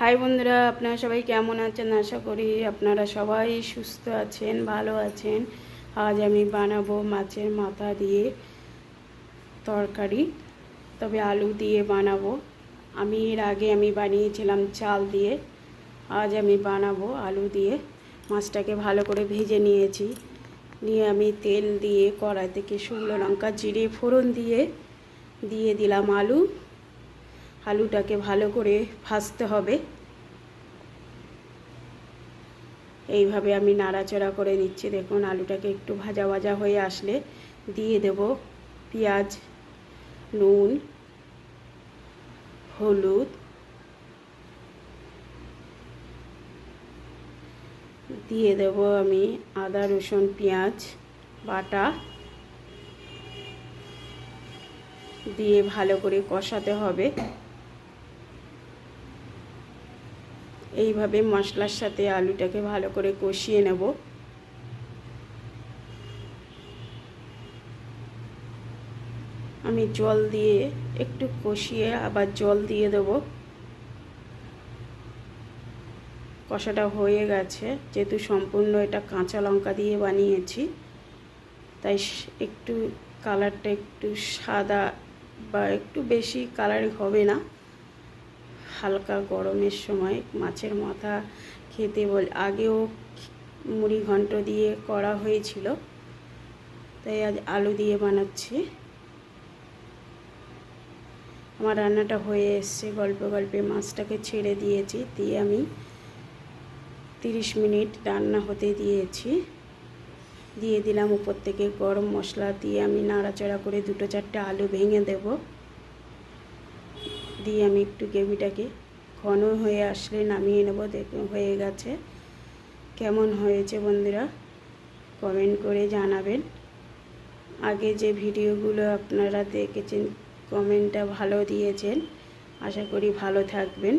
High বন্ধুরা, আপনারা সবাই কেমন আছেন? আশা করি আপনারা সবাই সুস্থ আছেন, ভালো আছেন। আজ আমি বানাবো মাছের মাথা দিয়ে তরকারি, তবে আলু দিয়ে বানাবো। এর আগে আমি বানিয়েছিলাম চাল দিয়ে। আজ আমি বানাবো আলু দিয়ে। মাছটাকে ভালো করে ভেজে নিয়েছি। নিয়ে আমি তেল দিয়ে কড়াই থেকে শুকনো লঙ্কা জিরে ফোড়ন দিয়ে দিলাম আলুটাকে ভালো করে ভাজতে হবে। এইভাবে আমি নাড়াচাড়া করে নিচ্ছি। দেখুন, আলুটাকে একটু ভাজা ভাজা হয়ে আসলে দিয়ে দেব পেঁয়াজ, নুন, হলুদ, দিয়ে দেব আমি আদা রসুন পেঁয়াজ বাটা, দিয়ে ভালো করে কষাতে হবে। এইভাবে মশলার সাথে আলুটাকে ভালো করে কষিয়ে নেব। আমি জল দিয়ে একটু কষিয়ে আবার জল দিয়ে দেব। কষাটা হয়ে গেছে। যেহেতু সম্পূর্ণ এটা কাঁচা লঙ্কা দিয়ে বানিয়েছি, তাই একটু কালারটা একটু সাদা বা একটু বেশি কালারিং হবে না। হালকা গরমের সময় মাছের মাথা খেতে আগেও মুড়ি ঘন্ট দিয়ে করা হয়েছিল, তাই আজ আলু দিয়ে বানাচ্ছি। আমার রান্নাটা হয়ে এসছে। গল্পে গল্পে মাছটাকে ছেড়ে দিয়েছি, দিয়ে আমি 30 মিনিট রান্না হতে দিয়েছি। দিয়ে দিলাম উপর থেকে গরম মশলা, দিয়ে আমি নাড়াচাড়া করে 2-4টে আলু ভেঙে দেব। দিয়ে আমি একটু গ্রেভিটাকে ঘন হয়ে আসলে নামিয়ে নেব। দেখুন হয়ে গেছে। কেমন হয়েছে বন্ধুরা কমেন্ট করে জানাবেন। আগে যে ভিডিওগুলো আপনারা দেখেছেন কমেন্টটা ভালো দিয়েছেন, আশা করি ভালো থাকবেন।